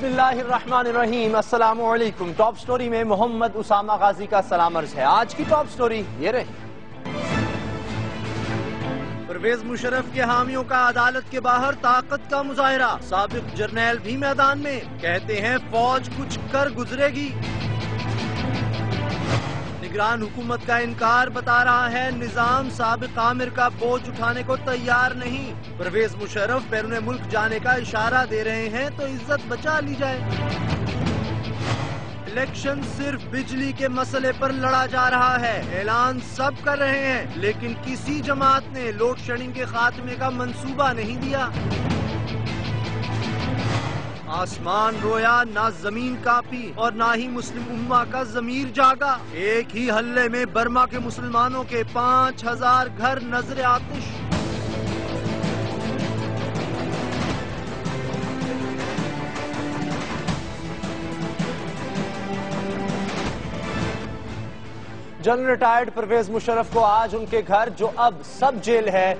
بسم اللہ الرحمن الرحیم، السلام علیکم۔ ٹاپ سٹوری میں محمد اسامہ غازی کا سلام عرض ہے۔ آج کی ٹاپ سٹوری یہ رہی۔ پرویز مشرف کے حامیوں کا عدالت کے باہر طاقت کا مظاہرہ، سابق جرنیل بھی میدان میں، کہتے ہیں فوج کچھ کر گزرے گی۔ نگران حکومت کا انکار بتا رہا ہے نظام سابق عامر کا بوجھ اٹھانے کو تیار نہیں۔ پرویز مشرف بیرون ملک جانے کا اشارہ دے رہے ہیں تو عزت بچا لی جائے۔ الیکشن صرف بجلی کے مسئلے پر لڑا جا رہا ہے، اعلان سب کر رہے ہیں، لیکن کسی جماعت نے لوڈ شیڈنگ کے خاتمے کا منصوبہ نہیں دیا۔ آسمان رویا، نہ زمین کانپی اور نہ ہی مسلم امہ کا ضمیر جاگا۔ ایک ہی حلے میں برما کے مسلمانوں کے 5000 گھر نذر آتش۔ جنرل ریٹائرڈ پرویز مشرف کو آج ان کے گھر، جو اب سب جیل ہے،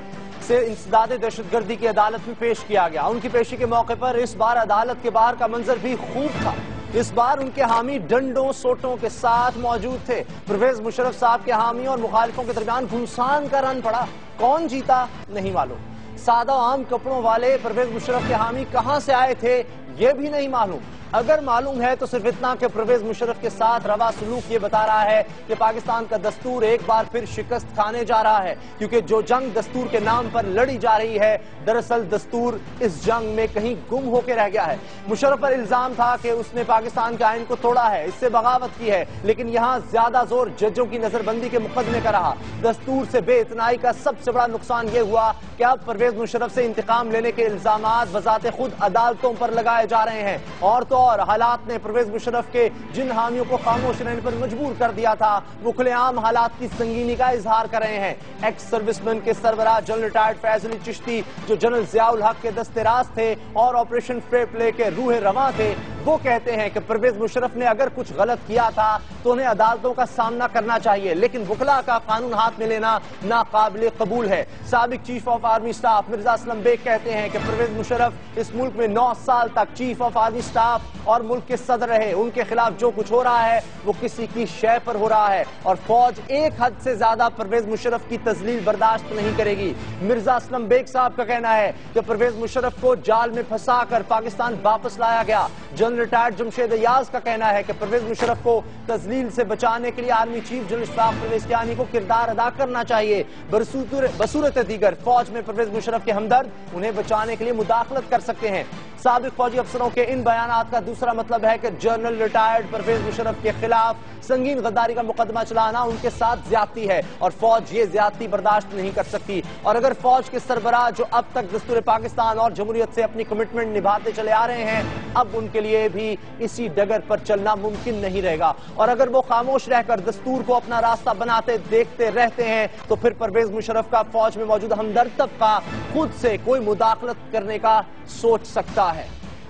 سے انسداد دہشت گردی کی عدالت میں پیش کیا گیا۔ ان کی پیشی کے موقع پر اس بار عدالت کے باہر کا منظر بھی خوب تھا۔ اس بار ان کے حامی ڈنڈوں سوٹوں کے ساتھ موجود تھے۔ پرویز مشرف صاحب کے حامیوں اور مخالفوں کے درمیان گھمسان کا رن پڑا۔ کون جیتا نہیں معلوم۔ سادہ عام کپڑوں والے پرویز مشرف کے حامی کہاں سے آئے تھے یہ بھی نہیں معلوم۔ اگر معلوم ہے تو صرف اتنا کہ پرویز مشرف کے ساتھ روا سلوک یہ بتا رہا ہے کہ پاکستان کا دستور ایک بار پھر شکست کھانے جا رہا ہے، کیونکہ جو جنگ دستور کے نام پر لڑی جا رہی ہے، دراصل دستور اس جنگ میں کہیں گم ہو کے رہ گیا ہے۔ مشرف پر الزام تھا کہ اس نے پاکستان کے آئین کو توڑا ہے، اس سے بغاوت کی ہے، لیکن یہاں زیادہ زور ججوں کی نظر بندی کے مقدمے کا رہا۔ دستور سے بے اتنائی کا سب سے بڑا نقصان یہ ہوا کہ اب پرویز مشرف سے انتقام لینے کے الزامات بذات خود عدالتوں پر لگائے جا رہے ہیں، اور تو اور حالات نے پرویز مشرف کے جن حامیوں کو خاموش رہنے پر مجبور کر دیا تھا، وہ کھلے عام حالات کی سنگینی کا اظہار کر رہے ہیں۔ ایکس سروس مین کے سربراہ جنرل ریٹائرڈ فیض علی چشتی، جو جنرل ضیاء الحق کے دست راست تھے اور آپریشن فیر پلے کے روح رواں تھے، وہ کہتے ہیں کہ پرویز مشرف نے اگر کچھ غلط کیا تھا تو انہیں عدالتوں کا سامنا کرنا چاہیے، لیکن وکلا کا قانون ہاتھ میں لینا ناقابل قبول ہے۔ سابق chief of army staff Mirza Aslam Beg کہتے ہیں کہ پرویز مشرف اس ملک میں 9 سال تک چیف آف آرمی سٹاف اور ملک کے صدر رہے۔ ان کے خلاف جو کچھ ہو رہا ہے وہ کسی کی شے پر ہو رہا ہے، اور فوج ایک حد سے زیادہ پرویز مشرف کی تذلیل برداشت نہیں کرے گی۔ مرزا اسلم بیگ صاحب کا کہنا ہے کہ پرویز مشرف کو جال میں پھنسا کر پاکستان واپس لایا گیا۔ جنرل ریٹائرڈ جمشید ایاز کا کہنا ہے کہ پرویز مشرف کو تذلیل سے بچانے کے لیے army chief general Ashfaq Pervez Kayani کو کردار ادا کرنا چاہیے۔ بصورت دیگر فوج میں پرویز مشرف کے ہمدرد انہیں بچانے کے لیے مداخلت کر سکتے ہیں۔ سابق فوجی افسروں کے ان بیانات کا دوسرا مطلب ہے کہ جنرل ریٹائرڈ پرویز مشرف کے خلاف سنگین غداری کا مقدمہ چلانا ان کے ساتھ زیادتی ہے، اور فوج یہ زیادتی برداشت نہیں کر سکتی۔ اور اگر فوج کے سربراہ، جو اب تک دستور پاکستان اور جمہوریت سے اپنی کمٹمنٹ نبھاتے چلے آ رہے ہیں، اب ان کے لیے بھی اسی ڈگر پر چلنا ممکن نہیں رہے گا، اور اگر وہ خاموش رہ کر دستور کو اپنا راستہ بناتے دیکھتے رہتے ہیں تو پھر پرویز مشرف کا فوج میں موجود ہمدرد طبقہ خود سے کوئی مداخلت کرنے کا سوچ سکتا ہے۔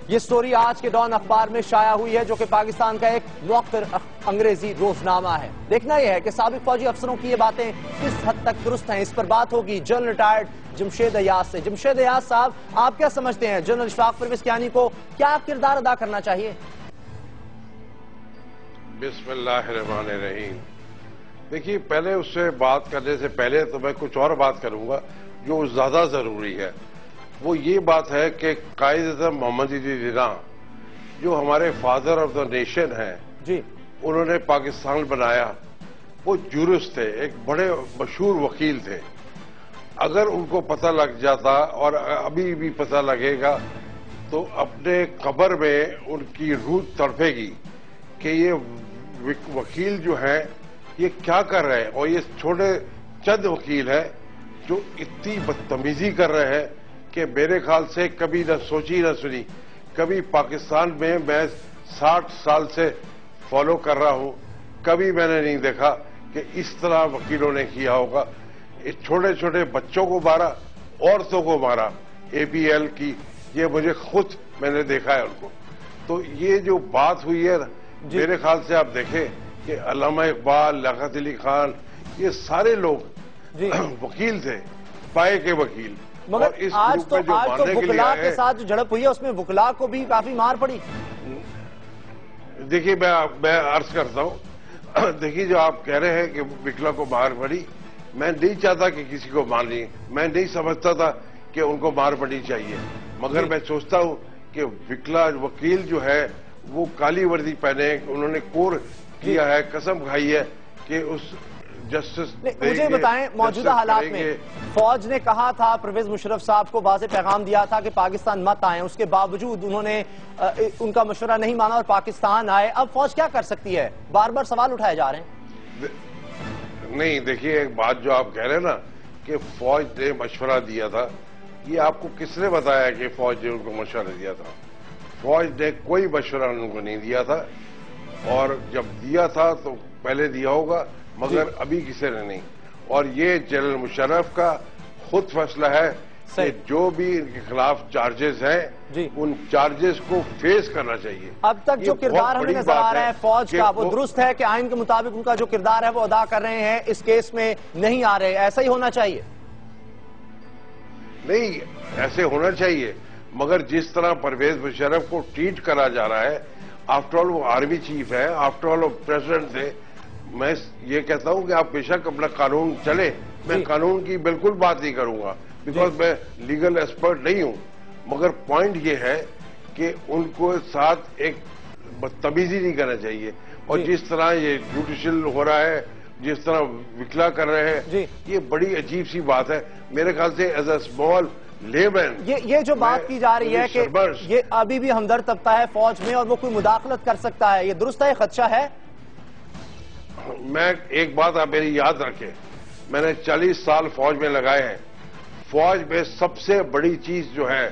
یہ سٹوری آج کے ڈان اخبار میں شائع ہوئی ہے، جو کہ پاکستان کا ایک موقر انگریزی روزنامہ ہے۔ دیکھنا یہ ہے کہ سابق فوجی افسروں کی یہ باتیں کس حد تک درست ہیں۔ اس پر بات ہوگی جنرل ریٹائرڈ جمشید ایاز سے۔ جمشید ایاز صاحب، آپ کیا سمجھتے ہیں جنرل اشفاق پرویز کیانی کو کیا کردار ادا کرنا چاہیے؟ بسم اللہ الرحمن الرحیم۔ دیکھیے، پہلے اس سے بات کرنے سے پہلے تو میں کچھ اور بات کروں گا جو زیادہ ضروری ہے۔ وہ یہ بات ہے کہ قائد اعظم محمد علی جناح، جو ہمارے فادر آف دا نیشن ہیں، جی، انہوں نے پاکستان بنایا۔ وہ جورسٹ تھے، ایک بڑے مشہور وکیل تھے۔ اگر ان کو پتہ لگ جاتا، اور ابھی بھی پتہ لگے گا، تو اپنے قبر میں ان کی روح تڑپے گی کہ یہ وکیل جو ہیں یہ کیا کر رہے ہیں، اور یہ چھوٹے چند وکیل ہیں جو اتنی بدتمیزی کر رہے ہیں کہ میرے خیال سے کبھی نہ سوچی نہ سنی۔ کبھی پاکستان میں 60 سال سے فالو کر رہا ہوں، کبھی میں نے نہیں دیکھا کہ اس طرح وکیلوں نے کیا ہوگا۔ اس چھوٹے چھوٹے بچوں کو مارا، عورتوں کو مارا، اے پی ایل کی، یہ مجھے خود میں نے دیکھا ہے ان کو۔ تو یہ جو بات ہوئی ہے، میرے خیال سے آپ دیکھیں کہ علامہ اقبال، لیاقت علی خان، یہ سارے لوگ وکیل تھے، پائے کے وکیل، مگر آج تو وکلا کے ساتھ جو جھڑپ ہوئی ہے اس میں وکلا کو بھی کافی مار پڑی. دیکھیے میں عرض کرتا ہوں، دیکھیے جو آپ کہہ رہے ہیں کہ وکلا کو مار پڑی، میں نہیں چاہتا کہ کسی کو مارنی، میں نہیں سمجھتا تھا کہ ان کو مار پڑی چاہیے، مگر میں سوچتا ہوں کہ وکلا وکیل جو ہے وہ کالی وردی پہنے، انہوں نے کور کیا ہے، قسم کھائی ہے کہ اس جسٹس. مجھے بتائیں موجودہ حالات میں فوج نے کہا تھا، پرویز مشرف صاحب کو واضح پیغام دیا تھا کہ پاکستان مت آئیں، اس کے باوجود انہوں نے ان کا مشورہ نہیں مانا اور پاکستان آئے. اب فوج کیا کر سکتی ہے؟ بار بار سوال اٹھائے جا رہے ہیں. نہیں دیکھیے، ایک بات جو آپ کہہ رہے ہیں نا کہ فوج نے مشورہ دیا تھا، یہ آپ کو کس نے بتایا کہ فوج نے ان کو مشورہ دیا تھا؟ فوج نے کوئی مشورہ ان کو نہیں دیا تھا، اور جب دیا تھا تو پہلے دیا ہوگا، مگر ابھی کسی نے نہیں. اور یہ جنرل مشرف کا خود فیصلہ ہے کہ جو بھی ان کے خلاف چارجز ہیں ان چارجز کو فیس کرنا چاہیے. اب تک جو کردار ہمیں نظر آ رہا ہے فوج کا، وہ درست ہے کہ آئین کے مطابق ان کا جو کردار ہے وہ ادا کر رہے ہیں، اس کیس میں نہیں آ رہے، ایسا ہی ہونا چاہیے؟ نہیں، ایسے ہونا چاہیے، مگر جس طرح پرویز مشرف کو ٹریٹ کرا جا رہا ہے، آفٹر آل وہ آرمی چیف ہے، آفٹر آل وہ پریزیڈنٹ تھے. میں یہ کہتا ہوں کہ آپ بے شک اپنا قانون چلے، میں قانون کی بالکل بات نہیں کروں گا بیکاز میں لیگل ایکسپرٹ نہیں ہوں، مگر پوائنٹ یہ ہے کہ ان کو ساتھ ایک بدتمیزی نہیں کرنا چاہیے. اور جس طرح یہ جوڈیشل ہو رہا ہے، جس طرح وکلا کر رہے ہیں، یہ بڑی عجیب سی بات ہے. میرے خیال سے ایز اے اسمال لیمن یہ جو بات کی جا رہی ہے کہ یہ ابھی بھی ہمدرد طبقہ ہے فوج میں اور وہ کوئی مداخلت کر سکتا ہے، یہ درست ہے، خدشہ ہے؟ میں ایک بات آپ میری یاد رکھیں، میں نے 40 سال فوج میں لگائے ہیں. فوج میں سب سے بڑی چیز جو ہے،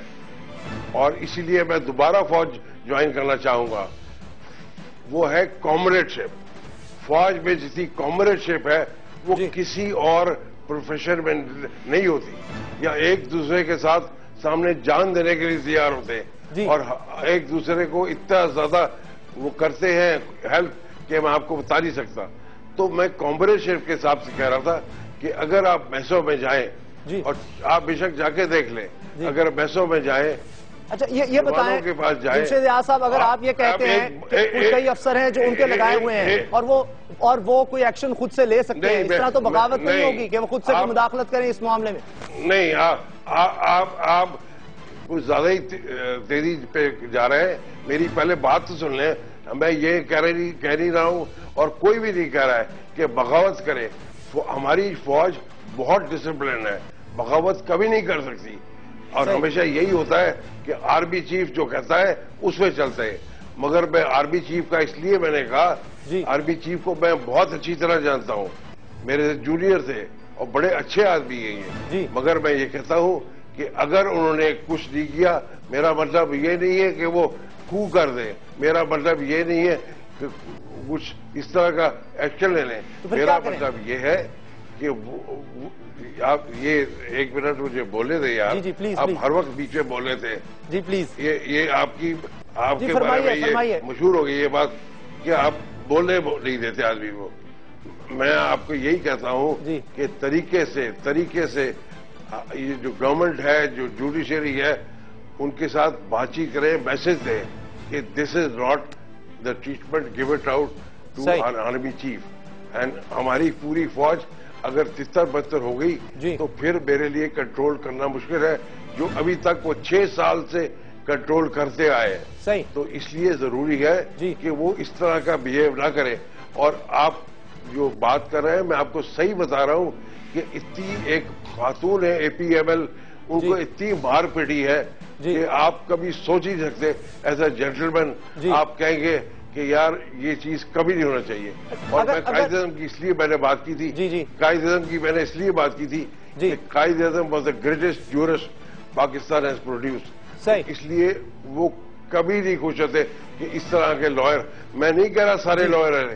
اور اسی لیے میں دوبارہ فوج جوائن کرنا چاہوں گا، وہ ہے کامریڈشپ. فوج میں جتنی کامریڈشپ ہے وہ کسی اور پروفیشن میں نہیں ہوتی، یا ایک دوسرے کے ساتھ سامنے جان دینے کے لیے تیار ہوتے ہیں اور ایک دوسرے کو اتنا زیادہ وہ کرتے ہیں ہیلپ کہ میں آپ کو بتا نہیں سکتا. تو میں کامریڈشپ کے حساب سے کہہ رہا تھا کہ اگر آپ میسوں میں جائیں، اور آپ بے شک جا کے دیکھ لیں، اگر میسوں میں جائیں. اچھا یہ بتائیں جمشید ریاض صاحب، اگر آپ یہ کہتے ہیں کہ کئی افسر ہیں جو ان کے لگائے ہوئے ہیں اور وہ کوئی ایکشن خود سے لے سکتے ہیں، اس طرح تو بغاوت نہیں ہوگی کہ وہ خود سے مداخلت کریں اس معاملے میں؟ نہیں، آپ کچھ زیادہ ہی تیزی پہ جا رہے ہیں. میری پہلے بات تو سن لیں. میں یہ کہہ نہیں رہا ہوں اور کوئی بھی نہیں کہہ رہا ہے کہ بغاوت کرے. ہماری فوج بہت ڈسپلن ہے، بغاوت کبھی نہیں کر سکتی، اور ہمیشہ یہی ہوتا ہے کہ آرمی چیف جو کہتا ہے اس میں چلتے ہیں. مگر میں آرمی چیف کا اس لیے میں نے کہا، آرمی چیف کو میں بہت اچھی طرح جانتا ہوں، میرے جونیئر تھے اور بڑے اچھے آدمی ہیں یہ. مگر میں یہ کہتا ہوں کہ اگر انہوں نے کچھ نہیں کیا، میرا مطلب یہ نہیں ہے کہ وہ کو کر دیں، میرا مطلب یہ نہیں ہے کہ کچھ اس طرح کا ایکشن لے لیں. میرا مطلب یہ ہے کہ آپ یہ ایک منٹ مجھے بولنے دیں یار، آپ ہر وقت بیچ میں بولنے تھے. جی پلیز. یہ آپ کے بارے میں یہ مشہور ہو گئی یہ بات کہ آپ بولنے نہیں دیتے آدمی کو. میں آپ کو یہی کہتا ہوں کہ طریقے سے یہ جو گورنمنٹ ہے، جو جوڈیشری ہے، ان کے ساتھ بات چیت کریں، میسج دیں کہ this is not the treatment give it out to on army chief. And ہماری پوری فوج اگر تتر بتر ہو گئی تو پھر میرے لیے کنٹرول کرنا مشکل ہے، جو ابھی تک وہ 6 سال سے کنٹرول کرتے آئے ہیں. تو اس لیے ضروری ہے کہ وہ اس طرح کا بہیو نہ کریں. اور آپ جو بات کر رہے ہیں، میں آپ کو صحیح بتا رہا ہوں کہ اتنی ایک خاتون ہے APML، ان کو اتنی مار پیٹی ہے کہ آپ کبھی سوچ ہی سکتے. ایز اے جینٹلمین آپ کہیں گے کہ یار یہ چیز کبھی نہیں ہونا چاہیے. اور میں قائد اعظم کی اس لیے میں نے بات کی تھی، قائد اعظم کی میں نے اس لیے بات کی تھی کہ Quaid Azam was the greatest jurist Pakistan has produced. اس لیے وہ کبھی نہیں خوش ہوتے کہ اس طرح کے لائر، میں نہیں کہہ رہا سارے لائر ہیں،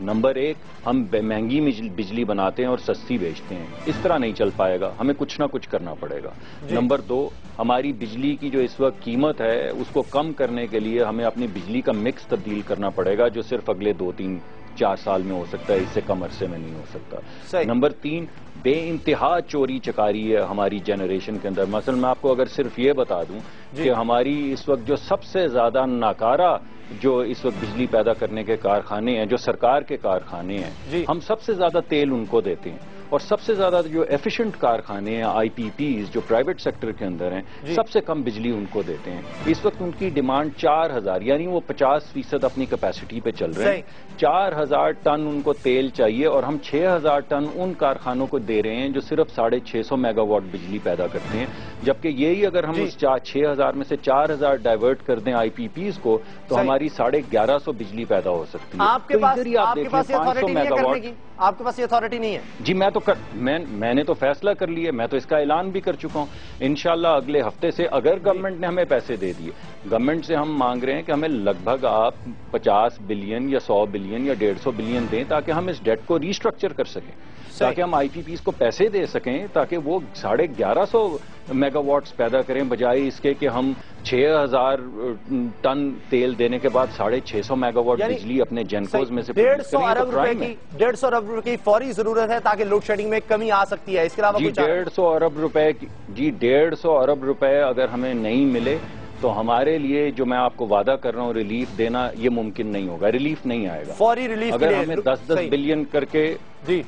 نمبر 1 ہم مہنگی بجلی بناتے ہیں اور سستی بیچتے ہیں، اس طرح نہیں چل پائے گا، ہمیں کچھ نہ کچھ کرنا پڑے گا۔ نمبر 2 ہماری بجلی کی جو اس وقت قیمت ہے اس کو کم کرنے کے لیے ہمیں اپنی بجلی کا مکس تبدیل کرنا پڑے گا، جو صرف اگلے 2-3-4 سال میں ہو سکتا ہے، اس سے کم عرصے میں نہیں ہو سکتا۔ نمبر 3 بے انتہا چوری چکاری ہے ہماری جنریشن کے اندر۔ مثلا میں آپ کو اگر صرف یہ بتا دوں کہ ہماری اس وقت جو سب سے زیادہ ناکارہ جو اس وقت بجلی پیدا کرنے کے کارخانے ہیں، جو سرکار کے کارخانے ہیں، ہم سب سے زیادہ تیل ان کو دیتے ہیں، اور سب سے زیادہ جو ایفیشنٹ کارخانے ہیں آئی پی پیز جو پرائیویٹ سیکٹر کے اندر ہیں، سب سے کم بجلی ان کو دیتے ہیں۔ اس وقت ان کی ڈیمانڈ 4000، یعنی وہ 50% اپنی کیپیسٹی پہ چل رہے ہیں۔ 4000 ٹن ان کو تیل چاہیے، اور ہم 6000 ٹن ان کارخانوں کو دے رہے ہیں جو صرف 650 میگا واٹ بجلی پیدا کرتے ہیں، جبکہ یہی اگر ہم اس 6000 میں سے 4000 ڈائیورٹ کر دیں آئی پی پیز کو تو ہماری 1150 بجلی پیدا ہو سکتی ہے۔ آپ کے پاس یہ اتھارٹی نہیں ہے کرنے کی؟ آپ کے پاس یہ اتھارٹی نہیں ہے؟ جی میں نے تو فیصلہ کر لیا، میں تو اس کا اعلان بھی کر چکا ہوں۔ انشاءاللہ اگلے ہفتے سے اگر گورنمنٹ نے ہمیں پیسے دے دیے، گورنمنٹ سے ہم مانگ رہے ہیں کہ ہمیں لگ بھگ آپ 50 بلین یا 100 بلین یا 150 بلین دیں تاکہ ہم اس ڈیٹ کو ریسٹرکچر کر سکیں، تاکہ ہم آئی پی پیز کو پیسے دے سکیں تاکہ وہ 1150 میگا واٹس پیدا کریں، بجائے اس کے کہ ہم 6000 ٹن تیل دینے کے بعد 650 میگا واٹ بجلی اپنے جنکوز میں سے 150 ارب روپے کی فوری ضرورت ہے تاکہ لوڈ شیڈنگ میں کمی آ سکتی ہے۔ اس کے علاوہ 150 ارب روپے جی 150 ارب روپے اگر ہمیں نہیں ملے تو ہمارے لیے جو میں آپ کو وعدہ کر رہا ہوں ریلیف دینا یہ ممکن نہیں ہوگا، ریلیف نہیں آئے گا فوری ریلیف۔ اگر ہمیں 10 بلین کر کے جی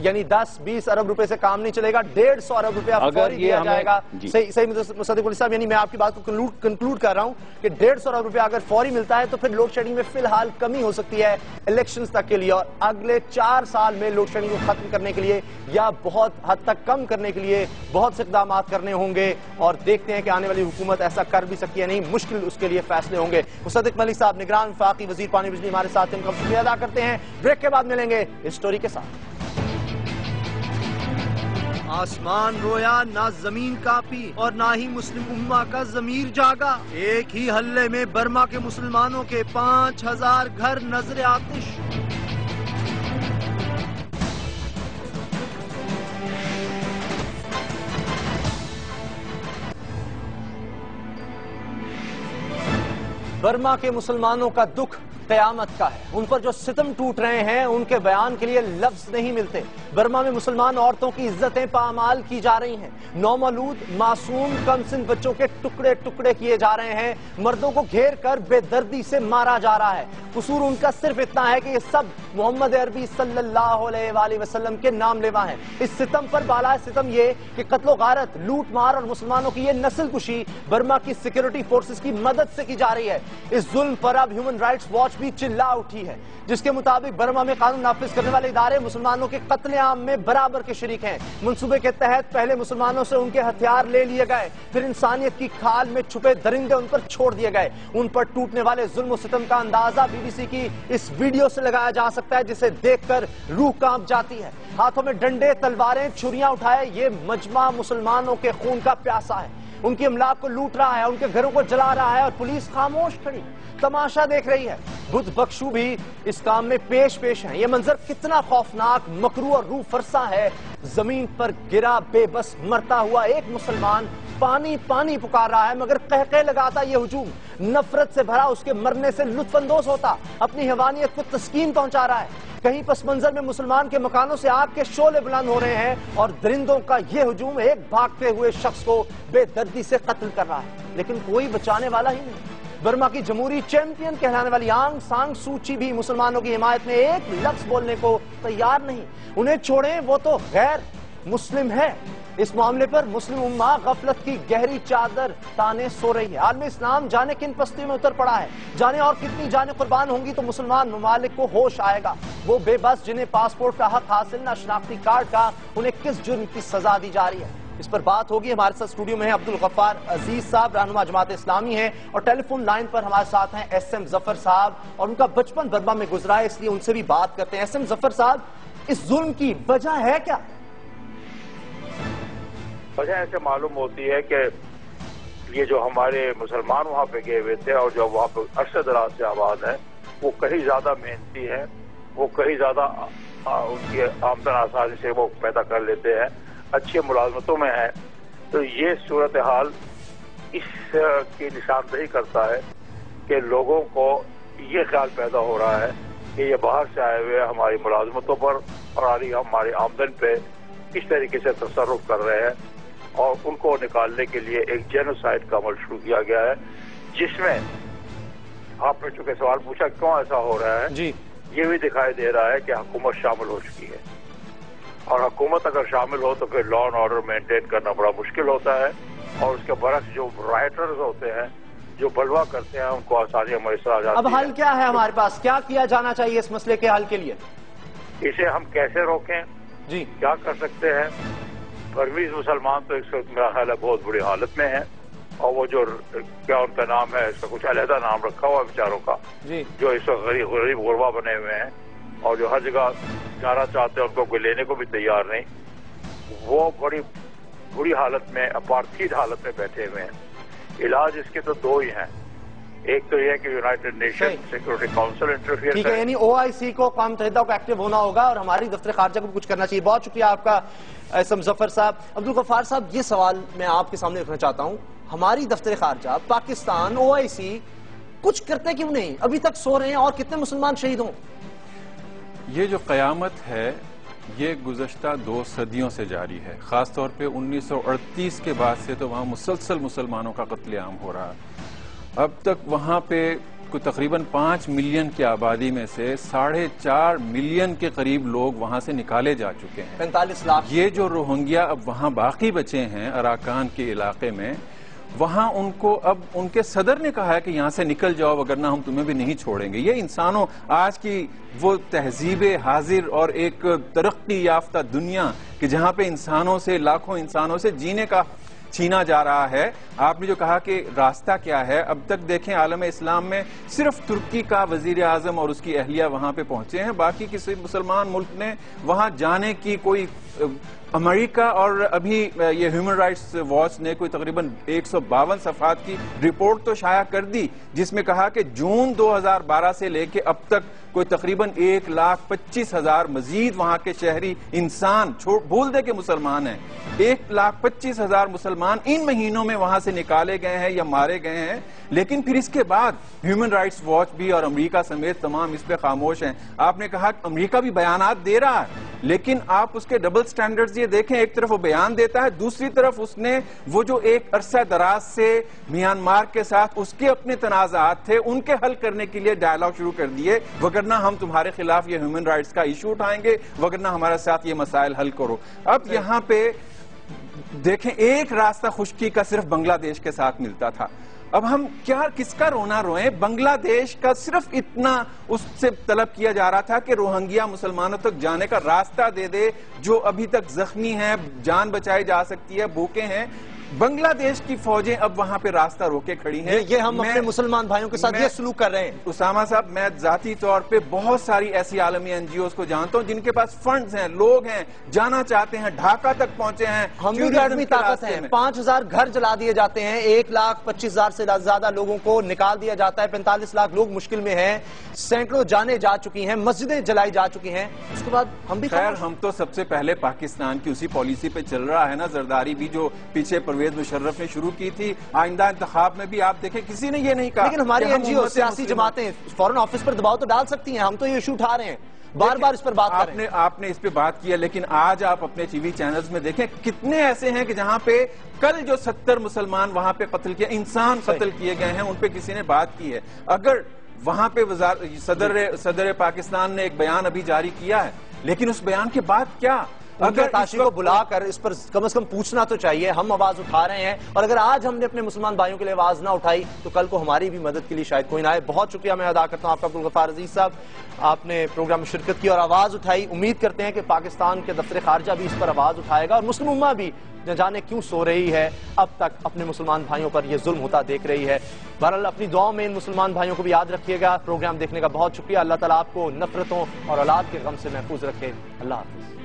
یعنی 10-20 ارب روپے سے کام نہیں چلے گا، 150 ارب روپے فوری دیا جائے گا۔ صحیح مصدق علی صاحب، یعنی میں آپ کی بات کو کنکلوڈ کر رہا ہوں کہ 150 ارب روپے اگر فوری ملتا ہے تو پھر لوڈ شیڈنگ میں فی الحال کمی ہو سکتی ہے الیکشنز تک کے لیے، اور اگلے 4 سال میں لوڈ شیڈنگ کو ختم کرنے کے لیے یا بہت حد تک کم کرنے کے لیے بہت سے اقدامات کرنے ہوں گے، اور دیکھتے ہیں کہ آنے والی حکومت ایسا کر بھی سکتی ہے نہیں، مشکل اس کے لیے فیصلے ہوں گے۔ مصدق علی صاحب نگران وفاقی وزیر پانی بجلی ہمارے ساتھ، ان کا شکریہ ادا کرتے ہیں۔ بریک کے بعد ملیں گے اس سٹوری کے ساتھ۔ آسمان رویا نہ زمین کانپی اور نہ ہی مسلم امہ کا ضمیر جاگا، ایک ہی حلے میں برما کے مسلمانوں کے 5000 گھر نظر آتش۔ برما کے مسلمانوں کا دکھ قیامت کا ہے، ان پر جو ستم ٹوٹ رہے ہیں ان کے بیان کے لیے لفظ نہیں ملتے۔ برما میں مسلمان عورتوں کی عزتیں پامال کی جا رہی ہیں، نومولود معصوم کم سن بچوں کے ٹکڑے ٹکڑے کیے جا رہے ہیں، مردوں کو گھیر کر بے دردی سے مارا جا رہا ہے۔ قصور ان کا صرف اتنا ہے کہ یہ سب محمد عربی صلی اللہ علیہ وآلہ وسلم کے نام لیوا ہیں۔ اس ستم پر بالا ستم یہ کہ قتل و غارت، لوٹ مار اور مسلمانوں کی یہ نسل کشی برما کی سیکیورٹی فورسز کی مدد سے کی جا رہی ہے۔ اس ظلم پر اب ہیومن رائٹس واچ بھی چلا اٹھی ہے، جس کے مطابق برما میں قانون نافذ کرنے والے ادارے مسلمانوں کے قتل عام میں برابر کے شریک ہیں۔ منصوبے کے تحت پہلے مسلمانوں سے ان کے ہتھیار لے لیے گئے، پھر انسانیت کی کھال میں چھپے درندے ان پر چھوڑ دیے گئے۔ ان پر ٹوٹنے والے ظلم و ستم کا اندازہ بی بی سی کی اس ویڈیو سے لگایا جا سکتا ہے، جسے دیکھ کر روح کانپ جاتی ہے۔ ہاتھوں میں ڈنڈے، تلواریں، چھریاں اٹھائے یہ مجمع مسلمانوں کے خون کا پیاسا ہے، ان کی املاک کو لوٹ رہا ہے، ان کے گھروں کو جلا رہا ہے، اور پولیس خاموش کھڑی تماشا دیکھ رہی ہے۔ بدھ بخشو بھی اس کام میں پیش ہیں۔ یہ منظر کتنا خوفناک، مکروہ اور روح فرسا ہے۔ زمین پر گرا بے بس مرتا ہوا ایک مسلمان پانی پانی پکار رہا ہے، مگر قہقہ لگاتا یہ ہجوم نفرت سے بھرا اس کے مرنے سے لطف اندوز ہوتا، اپنی حیوانیت کو تسکین پہنچا رہا ہے۔ کہیں پس منظر میں مسلمان کے مکانوں سے آگ کے شعلے بلند ہو رہے ہیں، اور درندوں کا یہ ہجوم ایک بھاگتے ہوئے شخص کو بے دردی سے قتل کر رہا ہے، لیکن کوئی بچانے والا ہی نہیں۔ برما کی جمہوری چیمپئن کہلانے والی آنگ سان سو چی بھی مسلمانوں کی حمایت میں ایک لفظ بولنے کو تیار نہیں۔ انہیں چھوڑیں، وہ تو غیر مسلم ہے۔ اس معاملے پر مسلم امہ غفلت کی گہری چادر تانے سو رہی ہے۔ عالم اسلام جانے کن پستیوں میں اتر پڑا ہے، جانے اور کتنی جانیں قربان ہوں گی تو مسلمان ممالک کو ہوش آئے گا۔ وہ بے بس جنہیں پاسپورٹ کا حق حاصل نہ شناختی کارڈ کا، انہیں کس جرم کی سزا دی جا رہی ہے؟ اس پر بات ہوگی۔ ہمارے ساتھ اسٹوڈیو میں ہیں عبدالغفار عزیز صاحب، رہنما جماعت اسلامی ہیں، اور ٹیلی فون لائن پر ہمارے ساتھ ہیں ایس ایم ظفر صاحب، اور ان کا بچپن برما میں گزرا ہے، اس لیے ان سے بھی بات کرتے ہیں۔ ایس ایم ظفر صاحب، اس ظلم کی وجہ ہے کیا؟ وجہ ایسے معلوم ہوتی ہے کہ یہ جو ہمارے مسلمان وہاں پہ گئے ہوئے تھے اور جو وہاں پہ عرصے دراز سے آباد ہے، وہ کہیں زیادہ محنتی ہے وہ کہیں زیادہ ان کی آمدن آسانی سے وہ پیدا کر لیتے ہیں، اچھی ملازمتوں میں ہیں. تو یہ صورتحال اس کی نشاندہی کرتا ہے کہ لوگوں کو یہ خیال پیدا ہو رہا ہے کہ یہ باہر سے آئے ہوئے ہماری ملازمتوں پر اور ہماری آمدن پہ کس طریقے سے تصرف کر رہے ہیں، اور ان کو نکالنے کے لیے ایک جینوسائیڈ کا عمل شروع کیا گیا ہے، جس میں آپ نے چونکہ سوال پوچھا کیوں ایسا ہو رہا ہے، جی یہ بھی دکھائی دے رہا ہے کہ حکومت شامل ہو چکی ہے، اور حکومت اگر شامل ہو تو پھر لا اینڈ آرڈر مینٹین کرنا بڑا مشکل ہوتا ہے، اور اس کے برعکس جو رائٹرز ہوتے ہیں جو بلوا کرتے ہیں ان کو آسانیاں میسر آ جاتی ہیں. اب حل کیا ہے ہمارے پاس؟ کیا کیا جانا چاہیے اس مسئلے کے حل کے لیے؟ اسے ہم کیسے روکیں؟ جی کیا کر سکتے ہیں؟ پرویز مسلمان تو اس وقت میرا خیال ہے بہت بری حالت میں ہیں، اور وہ جو کیا ان کا نام ہے، اس کا کچھ علیحدہ نام رکھا ہوا ہے بیچاروں کا، جی جو اس وقت غریب غربا بنے ہوئے ہیں اور جو ہر جگہ جانا چاہتے ہیں ان کو کوئی لینے کو بھی تیار نہیں، وہ بڑی بری حالت میں اپارتھیڈ حالت میں بیٹھے ہوئے ہیں. علاج اس کے تو دو ہی ہیں، ایک تو یہ کہ United nation security council interfere ٹھیک ہے، یعنی OIC کو، اقوام متحدہ کو ایکٹیو ہونا ہوگا، اور ہماری دفتر خارجہ کو بھی کچھ کرنا چاہیے. بہت شکریہ آپ کا احسن مظفر صاحب. عبدالغفار صاحب، یہ سوال میں آپ کے سامنے رکھنا چاہتا ہوں، ہماری دفتر خارجہ، پاکستان، OIC کچھ کرتے کیوں نہیں؟ ابھی تک سو رہے ہیں، اور کتنے مسلمان شہید ہوں؟ یہ جو قیامت ہے یہ گزشتہ 2 صدیوں سے جاری ہے، خاص طور پہ 1938 کے بعد سے تو وہاں مسلسل مسلمانوں کا قتل عام ہو رہا ہے. اب تک وہاں پہ کوئی تقریباً 5 ملین کی آبادی میں سے 4.5 ملین کے قریب لوگ وہاں سے نکالے جا چکے ہیں. 45 لاکھ. یہ جو روہنگیا اب وہاں باقی بچے ہیں اراکان کے علاقے میں، وہاں ان کو اب ان کے صدر نے کہا ہے کہ یہاں سے نکل جاؤ وگرنہ ہم تمہیں بھی نہیں چھوڑیں گے. یہ انسانوں، آج کی وہ تہذیب حاضر اور ایک ترقی یافتہ دنیا کہ جہاں پہ انسانوں سے، لاکھوں انسانوں سے جینے کا چھینا جا رہا ہے. آپ نے جو کہا کہ راستہ کیا ہے، اب تک دیکھیں عالم اسلام میں صرف ترکی کا وزیر اعظم اور اس کی اہلیہ وہاں پہ پہنچے ہیں، باقی کسی مسلمان ملک نے وہاں جانے کی کوئی، امریکہ اور ابھی یہ ہیومن رائٹس واچ نے کوئی تقریباً 152 صفحات کی رپورٹ تو شائع کر دی، جس میں کہا کہ جون 2012 سے لے کے اب تک کوئی تقریباً 1,25,000 مزید وہاں کے شہری انسان، بھول دے کہ مسلمان ہیں، 1,25,000 مسلمان ان مہینوں میں وہاں سے نکالے گئے ہیں یا مارے گئے ہیں. لیکن پھر اس کے بعد ہیومن رائٹس واچ بھی اور امریکہ سمیت تمام اس پہ خاموش ہیں. آپ نے کہا کہ امریکہ بھی بیانات دے رہا ہے، لیکن آپ اس کے ڈبل سٹینڈرڈز یہ دیکھیں، ایک طرف وہ بیان دیتا ہے، دوسری طرف اس نے وہ جو ایک عرصہ دراز سے میانمار کے ساتھ اس کے اپنے تنازعات تھے ان کے حل کرنے کے لیے ڈائلاگ شروع کر دیے، وگرنہ ہم تمہارے خلاف یہ ہیومن رائٹس کا ایشو اٹھائیں گے، وگرنہ ہمارے ساتھ یہ مسائل حل کرو. اب یہاں پہ دیکھیں ایک راستہ خشکی کا صرف بنگلہ دیش کے ساتھ ملتا تھا. اب ہم کس کا رونا روئیں؟ بنگلہ دیش کا صرف اتنا اس سے طلب کیا جا رہا تھا کہ روہنگیا مسلمانوں تک جانے کا راستہ دے دے، جو ابھی تک زخمی ہیں، جان بچائی جا سکتی ہے، بھوکے ہیں. بنگلہ دیش کی فوجیں اب وہاں پہ راستہ روکے کھڑی ہیں. یہ ہم اپنے مسلمان بھائیوں کے ساتھ یہ سلوک کر رہے ہیں. اسامہ صاحب، میں ذاتی طور پہ بہت ساری ایسی عالمی NGOs کو جانتا ہوں جن کے پاس فنڈز ہیں، لوگ ہیں، جانا چاہتے ہیں، ڈھاکہ تک پہنچے ہیں. ہم بھی آدمی طاقت ہیں. 5,000 گھر جلا دیے جاتے ہیں، 1,25,000 سے زیادہ لوگوں کو نکال دیا جاتا ہے، 45 لاکھ لوگ مشکل میں ہیں، سینکڑوں جانیں جا چکی ہیں، مسجدیں جلائی جا چکی ہیں. اس کے بعد ہم بھی خیر، ہم تو سب سے پہلے پاکستان کی اسی پالیسی پہ چل رہا ہے نا، زرداری بھی جو پیچھے پرویز مشرف نے شروع کی تھی، آئندہ انتخاب میں بھی آپ دیکھیں کسی نے یہ نہیں کہا. لیکن ہماری NGO سیاسی جماعتیں فوراً آفس پر دباؤ تو ڈال سکتی ہیں. ہم تو یہ ایشو اٹھا رہے ہیں، بار بار اس پر بات کر رہے ہیں. آپ نے اس پہ بات کیا، لیکن آج آپ اپنے ٹی وی چینلز میں دیکھیں کتنے ایسے ہیں کہ جہاں پہ کل جو 70 مسلمان وہاں پہ قتل کیے، انسان قتل کیے گئے ہیں، ان پہ کسی نے بات کی ہے. اگر وہاں پہ صدر پاکستان نے ایک بیان ابھی جاری کیا ہے، لیکن اس بیان کے بعد کیا؟ اگر تاشی کو بلا کر اس پر کم از کم پوچھنا تو چاہیے. ہم آواز اٹھا رہے ہیں، اور اگر آج ہم نے اپنے مسلمان بھائیوں کے لیے آواز نہ اٹھائی تو کل کو ہماری بھی مدد کے لیے شاید کوئی نہ آئے. بہت شکریہ میں ادا کرتا ہوں آپ کا عبدالغفار عزیز صاحب، آپ نے پروگرام میں شرکت کی اور آواز اٹھائی. امید کرتے ہیں کہ پاکستان کے دفتر خارجہ بھی اس پر آواز اٹھائے گا، اور مسلم امہ بھی نہ جانے کیوں سو رہی ہے، اب تک اپنے مسلمان بھائیوں پر یہ ظلم ہوتا دیکھ رہی ہے. بہرحال اپنی دعاؤں میں ان مسلمان بھائیوں کو بھی یاد رکھیے گا. پروگرام دیکھنے کا بہت شکریہ. اللہ تعالیٰ آپ کو نفرتوں اور اولاد کے غم سے محفوظ رکھے. اللہ حافظ.